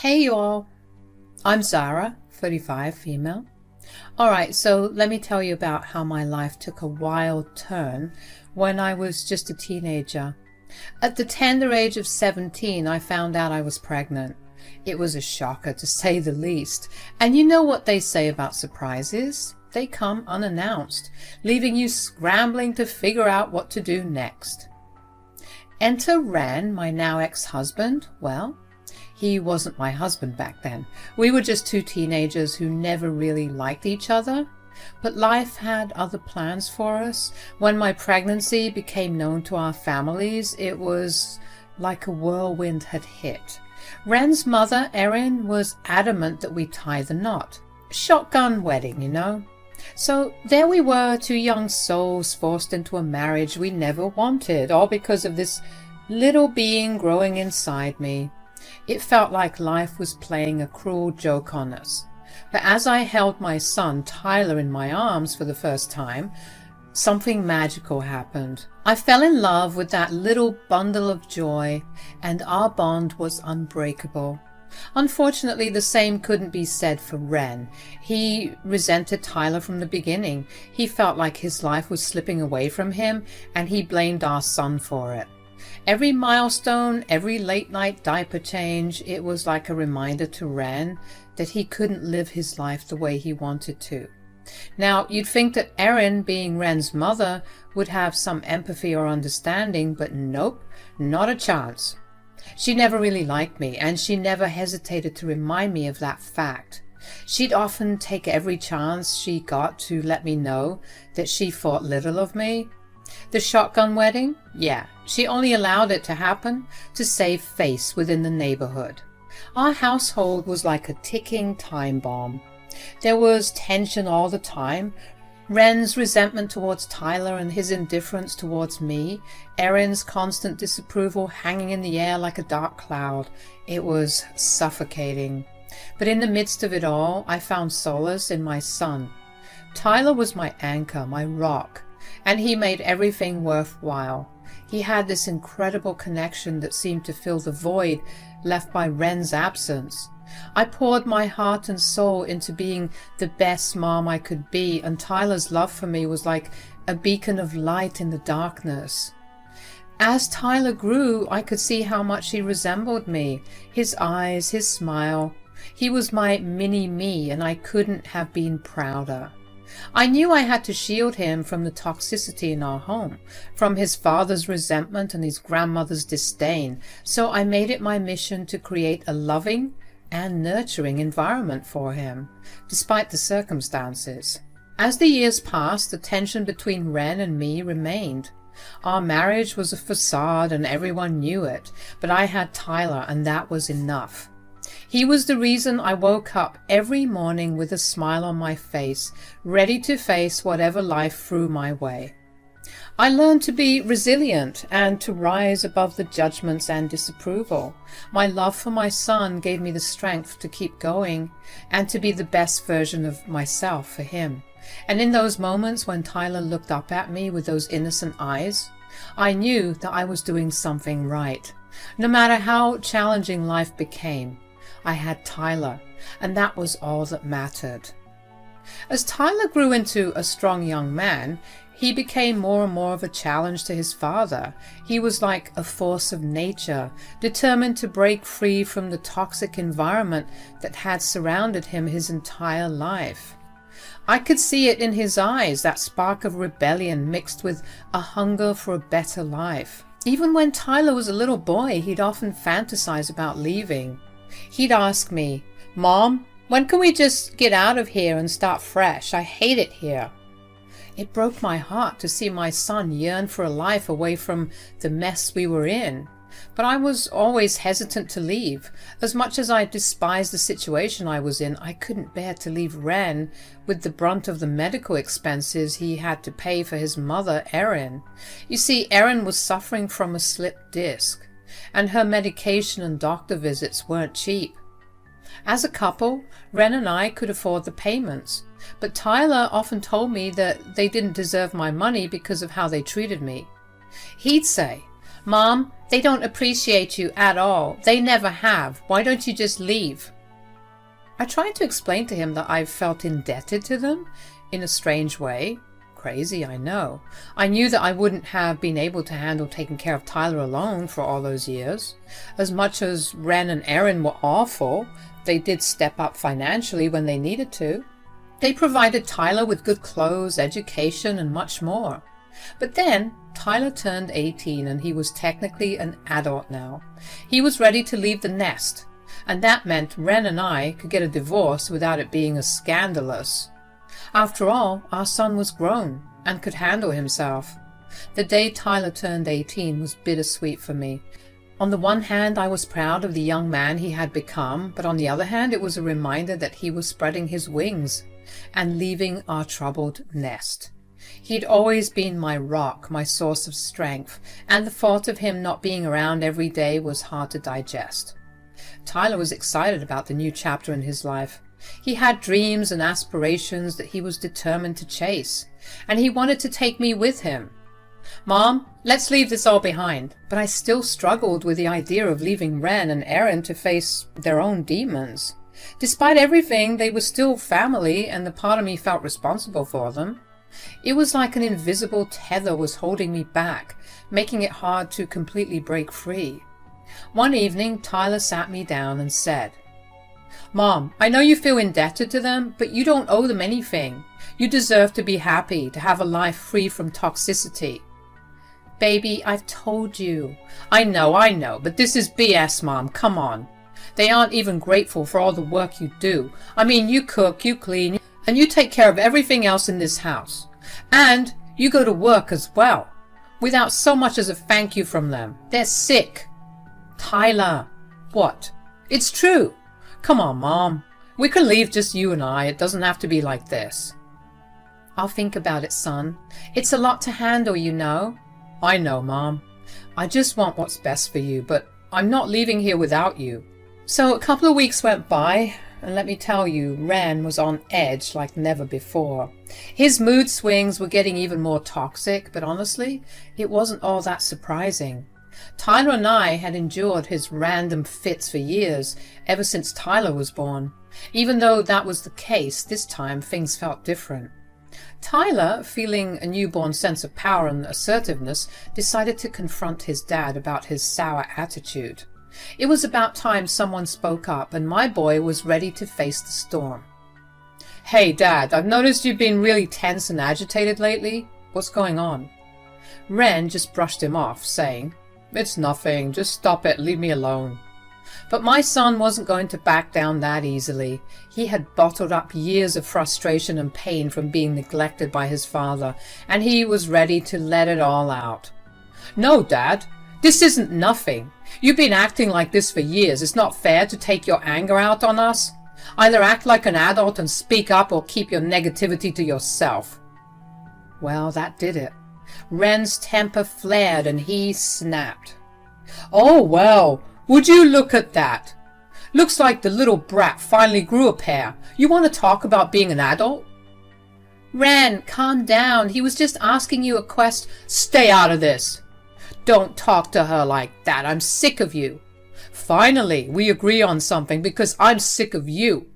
Hey y'all, I'm Zara, 35, female. Alright, so let me tell you about how my life took a wild turn when I was just a teenager. At the tender age of 17, I found out I was pregnant. It was a shocker, to say the least. And you know what they say about surprises? They come unannounced, leaving you scrambling to figure out what to do next. Enter Ren, my now ex-husband. Well, he wasn't my husband back then. We were just two teenagers who never really liked each other. But life had other plans for us. When my pregnancy became known to our families, it was like a whirlwind had hit. Ren's mother, Erin, was adamant that we tie the knot. Shotgun wedding, you know. So there we were, two young souls forced into a marriage we never wanted, all because of this little being growing inside me. It felt like life was playing a cruel joke on us. But as I held my son, Tyler, in my arms for the first time, something magical happened. I fell in love with that little bundle of joy, and our bond was unbreakable. Unfortunately, the same couldn't be said for Ren. He resented Tyler from the beginning. He felt like his life was slipping away from him, and he blamed our son for it. Every milestone, every late-night diaper change, it was like a reminder to Ren that he couldn't live his life the way he wanted to. Now, you'd think that Erin, being Ren's mother, would have some empathy or understanding, but nope, not a chance. She never really liked me, and she never hesitated to remind me of that fact. She'd often take every chance she got to let me know that she thought little of me. The shotgun wedding? Yeah, she only allowed it to happen to save face within the neighborhood. Our household was like a ticking time bomb. There was tension all the time. Ren's resentment towards Tyler and his indifference towards me. Erin's constant disapproval hanging in the air like a dark cloud. It was suffocating. But in the midst of it all, I found solace in my son. Tyler was my anchor, my rock, and he made everything worthwhile. He had this incredible connection that seemed to fill the void left by Ren's absence. I poured my heart and soul into being the best mom I could be, and Tyler's love for me was like a beacon of light in the darkness. As Tyler grew, I could see how much he resembled me. His eyes, his smile. He was my mini-me, and I couldn't have been prouder. I knew I had to shield him from the toxicity in our home, from his father's resentment and his grandmother's disdain, so I made it my mission to create a loving and nurturing environment for him, despite the circumstances. As the years passed, the tension between Ren and me remained. Our marriage was a facade and everyone knew it, but I had Tyler, and that was enough. He was the reason I woke up every morning with a smile on my face, ready to face whatever life threw my way. I learned to be resilient and to rise above the judgments and disapproval. My love for my son gave me the strength to keep going and to be the best version of myself for him. And in those moments when Tyler looked up at me with those innocent eyes, I knew that I was doing something right. No matter how challenging life became, I had Tyler, and that was all that mattered. As Tyler grew into a strong young man, he became more and more of a challenge to his father. He was like a force of nature, determined to break free from the toxic environment that had surrounded him his entire life. I could see it in his eyes, that spark of rebellion mixed with a hunger for a better life. Even when Tyler was a little boy, he'd often fantasize about leaving. He'd ask me, "Mom, when can we just get out of here and start fresh? I hate it here." It broke my heart to see my son yearn for a life away from the mess we were in. But I was always hesitant to leave. As much as I despised the situation I was in, I couldn't bear to leave Ren with the brunt of the medical expenses he had to pay for his mother, Erin. You see, Erin was suffering from a slipped disc, and her medication and doctor visits weren't cheap. As a couple, Ren and I could afford the payments, but Tyler often told me that they didn't deserve my money because of how they treated me. He'd say, Mom, they don't appreciate you at all. They never have. Why don't you just leave? I tried to explain to him that I felt indebted to them in a strange way. Crazy, I know. I knew that I wouldn't have been able to handle taking care of Tyler alone for all those years. As much as Ren and Erin were awful, they did step up financially when they needed to. They provided Tyler with good clothes, education, and much more. But then Tyler turned 18 and he was technically an adult now. He was ready to leave the nest, and that meant Ren and I could get a divorce without it being as scandalous. After all, our son was grown and could handle himself. The day Tyler turned 18 was bittersweet for me. On the one hand, I was proud of the young man he had become, but on the other hand, it was a reminder that he was spreading his wings and leaving our troubled nest. He'd always been my rock, my source of strength, and the thought of him not being around every day was hard to digest. Tyler was excited about the new chapter in his life. He had dreams and aspirations that he was determined to chase, and he wanted to take me with him. Mom, let's leave this all behind. But I still struggled with the idea of leaving Ren and Erin to face their own demons. Despite everything, they were still family, and the part of me felt responsible for them. It was like an invisible tether was holding me back, making it hard to completely break free. One evening, Tyler sat me down and said, Mom, I know you feel indebted to them, but you don't owe them anything. You deserve to be happy, to have a life free from toxicity. Baby, I've told you. I know, but this is BS, Mom. Come on. They aren't even grateful for all the work you do. I mean, you cook, you clean, and you take care of everything else in this house. And you go to work as well, without so much as a thank you from them. They're sick. Tyler. What? It's true. Come on, Mom. We can leave just you and I. It doesn't have to be like this. I'll think about it, son. It's a lot to handle, you know. I know, Mom. I just want what's best for you, but I'm not leaving here without you. So a couple of weeks went by, and let me tell you, Ren was on edge like never before. His mood swings were getting even more toxic, but honestly, it wasn't all that surprising. Tyler and I had endured his random fits for years, ever since Tyler was born. Even though that was the case, this time things felt different. Tyler, feeling a newborn sense of power and assertiveness, decided to confront his dad about his sour attitude. It was about time someone spoke up, and my boy was ready to face the storm. Hey, Dad, I've noticed you've been really tense and agitated lately. What's going on? Ren just brushed him off, saying, It's nothing, just stop it, leave me alone. But my son wasn't going to back down that easily. He had bottled up years of frustration and pain from being neglected by his father, and he was ready to let it all out. No, Dad, this isn't nothing. You've been acting like this for years. It's not fair to take your anger out on us. Either act like an adult and speak up, or keep your negativity to yourself. Well, that did it. Ren's temper flared and he snapped. Oh, well, would you look at that? Looks like the little brat finally grew a pair. You want to talk about being an adult? Ren, calm down. He was just asking you a question. Stay out of this. Don't talk to her like that. I'm sick of you. Finally, we agree on something, because I'm sick of you.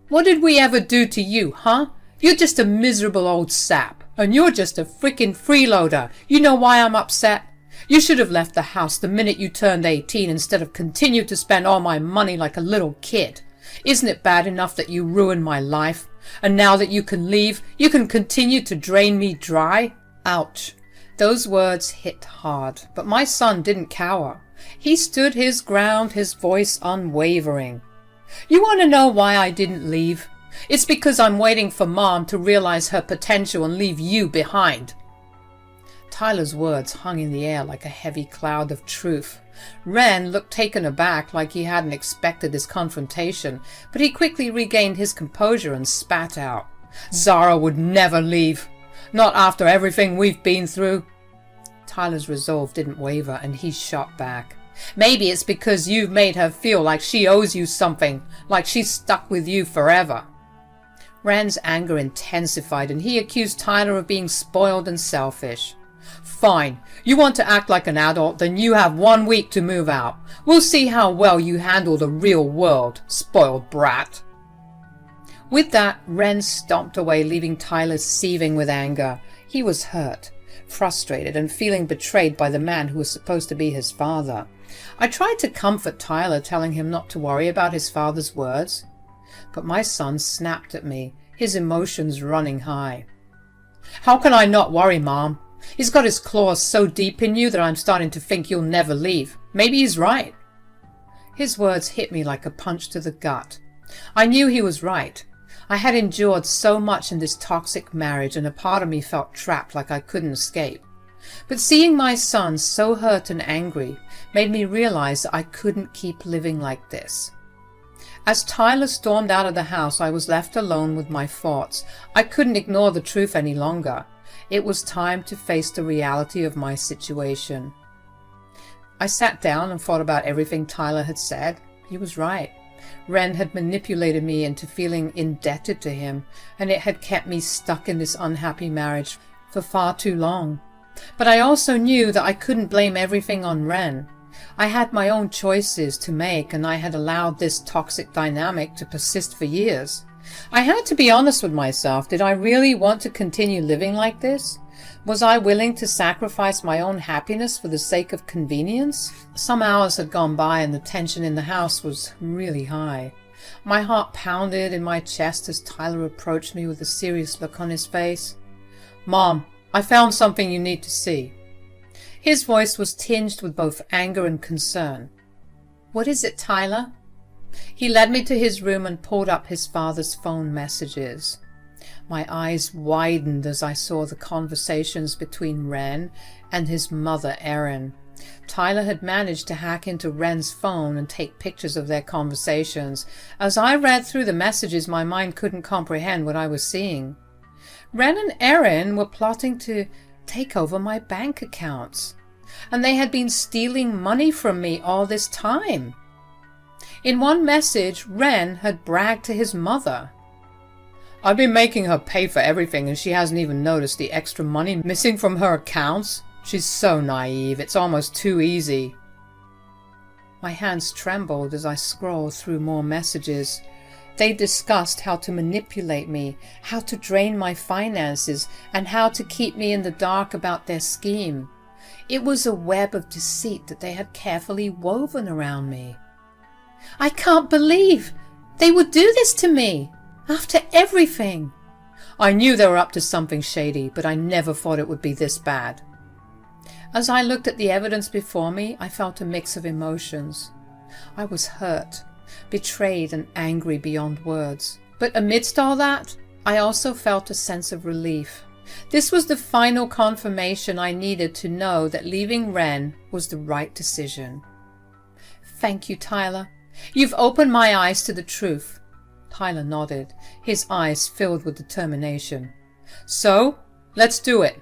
What did we ever do to you, huh? You're just a miserable old sap. And you're just a frickin' freeloader. You know why I'm upset? You should have left the house the minute you turned 18 instead of continued to spend all my money like a little kid. Isn't it bad enough that you ruined my life? And now that you can leave, you can continue to drain me dry? Ouch. Those words hit hard, but my son didn't cower. He stood his ground, his voice unwavering. You want to know why I didn't leave? It's because I'm waiting for Mom to realize her potential and leave you behind. Tyler's words hung in the air like a heavy cloud of truth. Ren looked taken aback, like he hadn't expected this confrontation, but he quickly regained his composure and spat out. Zara would never leave. Not after everything we've been through. Tyler's resolve didn't waver, and he shot back. Maybe it's because you've made her feel like she owes you something, like she's stuck with you forever. Ren's anger intensified, and he accused Tyler of being spoiled and selfish. Fine. You want to act like an adult, then you have 1 week to move out. We'll see how well you handle the real world, spoiled brat. With that, Ren stomped away, leaving Tyler seething with anger. He was hurt, frustrated, and feeling betrayed by the man who was supposed to be his father. I tried to comfort Tyler, telling him not to worry about his father's words. But my son snapped at me, his emotions running high. How can I not worry, Mom? He's got his claws so deep in you that I'm starting to think you'll never leave. Maybe he's right. His words hit me like a punch to the gut. I knew he was right. I had endured so much in this toxic marriage, and a part of me felt trapped, like I couldn't escape. But seeing my son so hurt and angry made me realize that I couldn't keep living like this. As Tyler stormed out of the house, I was left alone with my thoughts. I couldn't ignore the truth any longer. It was time to face the reality of my situation. I sat down and thought about everything Tyler had said. He was right. Ren had manipulated me into feeling indebted to him, and it had kept me stuck in this unhappy marriage for far too long. But I also knew that I couldn't blame everything on Ren. I had my own choices to make, and I had allowed this toxic dynamic to persist for years. I had to be honest with myself. Did I really want to continue living like this? Was I willing to sacrifice my own happiness for the sake of convenience? Some hours had gone by and the tension in the house was really high. My heart pounded in my chest as Tyler approached me with a serious look on his face. Mom, I found something you need to see. His voice was tinged with both anger and concern. What is it, Tyler? He led me to his room and pulled up his father's phone messages. My eyes widened as I saw the conversations between Ren and his mother, Erin. Tyler had managed to hack into Ren's phone and take pictures of their conversations. As I read through the messages, my mind couldn't comprehend what I was seeing. Ren and Erin were plotting to take over my bank accounts, and they had been stealing money from me all this time. In one message, Ren had bragged to his mother, I've been making her pay for everything and she hasn't even noticed the extra money missing from her accounts. She's so naive, it's almost too easy. My hands trembled as I scrolled through more messages. They discussed how to manipulate me, how to drain my finances, and how to keep me in the dark about their scheme. It was a web of deceit that they had carefully woven around me. I can't believe they would do this to me, after everything. I knew they were up to something shady, but I never thought it would be this bad. As I looked at the evidence before me, I felt a mix of emotions. I was hurt, betrayed, and angry beyond words. But amidst all that, I also felt a sense of relief. This was the final confirmation I needed to know that leaving Ren was the right decision. Thank you, Tyler. You've opened my eyes to the truth. Tyler nodded, his eyes filled with determination. So, let's do it.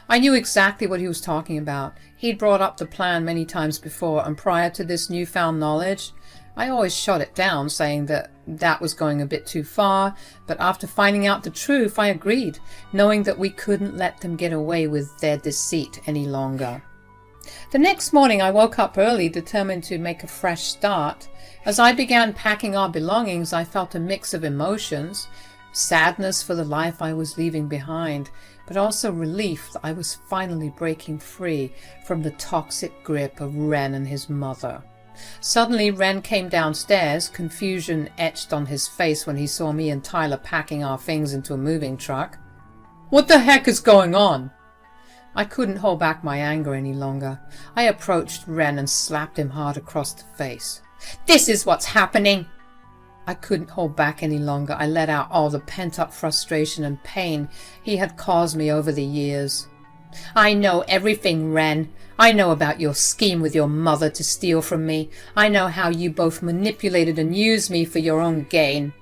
I knew exactly what he was talking about. He'd brought up the plan many times before, and prior to this newfound knowledge, I always shot it down, saying that was going a bit too far, but after finding out the truth, I agreed, knowing that we couldn't let them get away with their deceit any longer. The next morning I woke up early, determined to make a fresh start. As I began packing our belongings, I felt a mix of emotions, sadness for the life I was leaving behind, but also relief that I was finally breaking free from the toxic grip of Ren and his mother. Suddenly Ren came downstairs, confusion etched on his face when he saw me and Tyler packing our things into a moving truck. What the heck is going on? I couldn't hold back my anger any longer. I approached Ren and slapped him hard across the face. This is what's happening! I couldn't hold back any longer. I let out all the pent-up frustration and pain he had caused me over the years. I know everything, Ren. I know about your scheme with your mother to steal from me. I know how you both manipulated and used me for your own gain.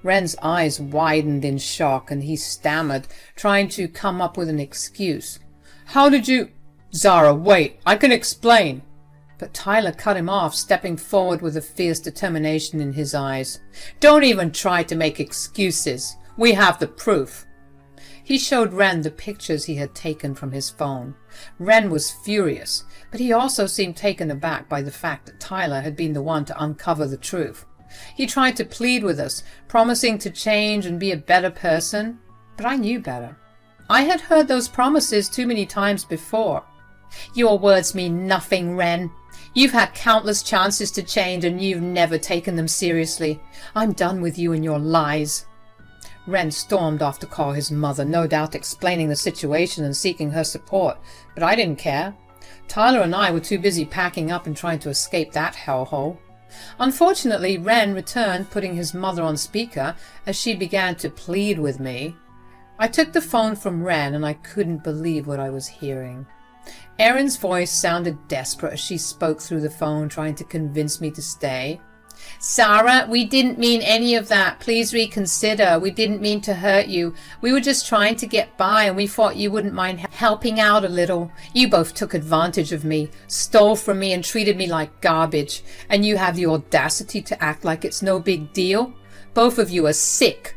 Ren's eyes widened in shock and he stammered, trying to come up with an excuse. How did you... Zara, wait, I can explain. But Tyler cut him off, stepping forward with a fierce determination in his eyes. Don't even try to make excuses. We have the proof. He showed Ren the pictures he had taken from his phone. Ren was furious, but he also seemed taken aback by the fact that Tyler had been the one to uncover the truth. He tried to plead with us, promising to change and be a better person, but I knew better. I had heard those promises too many times before. Your words mean nothing, Ren. You've had countless chances to change and you've never taken them seriously. I'm done with you and your lies. Ren stormed off to call his mother, no doubt explaining the situation and seeking her support, but I didn't care. Tyler and I were too busy packing up and trying to escape that hellhole. Unfortunately, Ren returned, putting his mother on speaker as she began to plead with me. I took the phone from Ren and I couldn't believe what I was hearing. Erin's voice sounded desperate as she spoke through the phone, trying to convince me to stay. Sarah, we didn't mean any of that. Please reconsider. We didn't mean to hurt you. We were just trying to get by and we thought you wouldn't mind helping out a little. You both took advantage of me, stole from me and treated me like garbage. And you have the audacity to act like it's no big deal? Both of you are sick.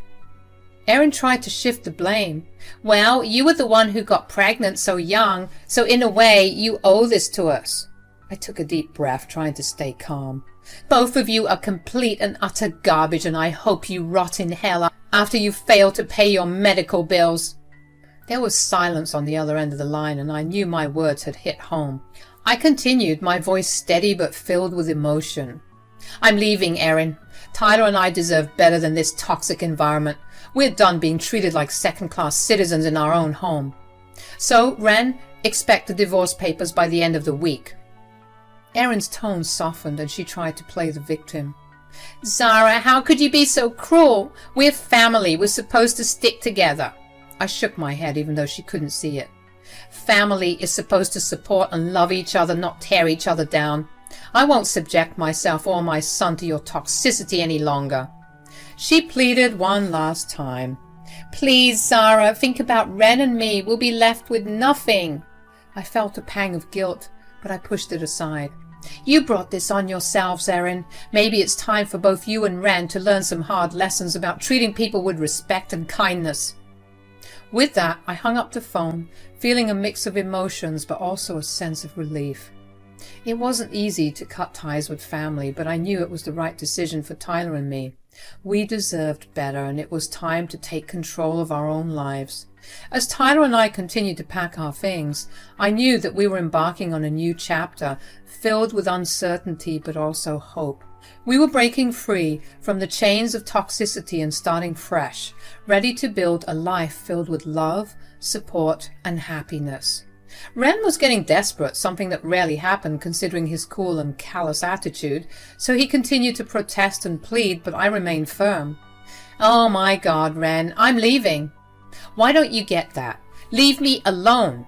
Erin tried to shift the blame. Well, you were the one who got pregnant so young, so in a way you owe this to us. I took a deep breath, trying to stay calm. Both of you are complete and utter garbage, and I hope you rot in hell after you fail to pay your medical bills. There was silence on the other end of the line, and I knew my words had hit home. I continued, my voice steady but filled with emotion. I'm leaving, Erin. Tyler and I deserve better than this toxic environment. We're done being treated like second-class citizens in our own home. So, Ren, expect the divorce papers by the end of the week. Erin's tone softened and she tried to play the victim. Zara, how could you be so cruel? We're family. We're supposed to stick together. I shook my head even though she couldn't see it. Family is supposed to support and love each other, not tear each other down. I won't subject myself or my son to your toxicity any longer. She pleaded one last time. Please, Zara, think about Ren and me. We'll be left with nothing. I felt a pang of guilt, but I pushed it aside. You brought this on yourselves, Erin. Maybe it's time for both you and Ren to learn some hard lessons about treating people with respect and kindness. With that, I hung up the phone, feeling a mix of emotions, but also a sense of relief. It wasn't easy to cut ties with family, but I knew it was the right decision for Tyler and me. We deserved better, and it was time to take control of our own lives. As Tyler and I continued to pack our things, I knew that we were embarking on a new chapter, filled with uncertainty but also hope. We were breaking free from the chains of toxicity and starting fresh, ready to build a life filled with love, support, and happiness. Ren was getting desperate, something that rarely happened considering his cool and callous attitude, so he continued to protest and plead, but I remained firm. Oh my God, Ren, I'm leaving. Why don't you get that? Leave me alone.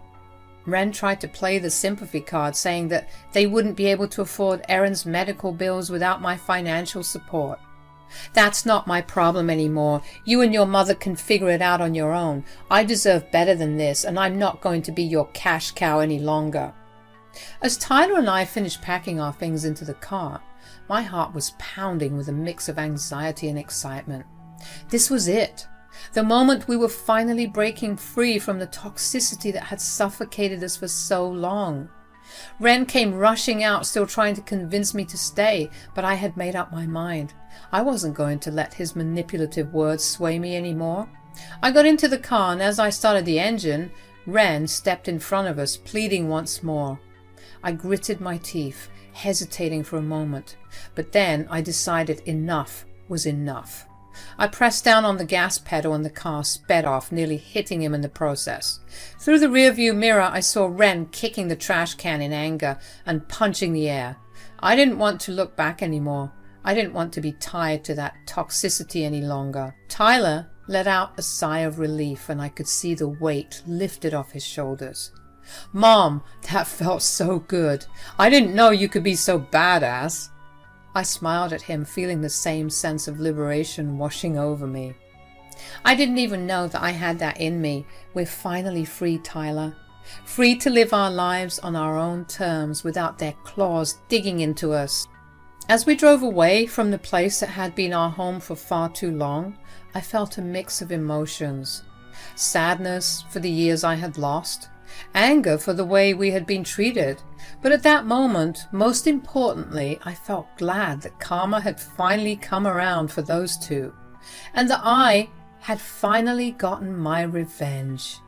Ren tried to play the sympathy card, saying that they wouldn't be able to afford Erin's medical bills without my financial support. That's not my problem anymore. You and your mother can figure it out on your own. I deserve better than this, and I'm not going to be your cash cow any longer. As Tyler and I finished packing our things into the car, my heart was pounding with a mix of anxiety and excitement. This was it. The moment we were finally breaking free from the toxicity that had suffocated us for so long. Ren came rushing out, still trying to convince me to stay, but I had made up my mind. I wasn't going to let his manipulative words sway me anymore. I got into the car, and as I started the engine, Ren stepped in front of us, pleading once more. I gritted my teeth, hesitating for a moment, but then I decided enough was enough. I pressed down on the gas pedal and the car sped off, nearly hitting him in the process. Through the rearview mirror, I saw Ren kicking the trash can in anger and punching the air. I didn't want to look back anymore. I didn't want to be tied to that toxicity any longer. Tyler let out a sigh of relief, and I could see the weight lifted off his shoulders. Mom, that felt so good. I didn't know you could be so badass. I smiled at him, feeling the same sense of liberation washing over me. I didn't even know that I had that in me. We're finally free, Tyler. Free to live our lives on our own terms without their claws digging into us. As we drove away from the place that had been our home for far too long, I felt a mix of emotions. sadness for the years I had lost, anger for the way we had been treated. But at that moment, most importantly, I felt glad that karma had finally come around for those two, and that I had finally gotten my revenge.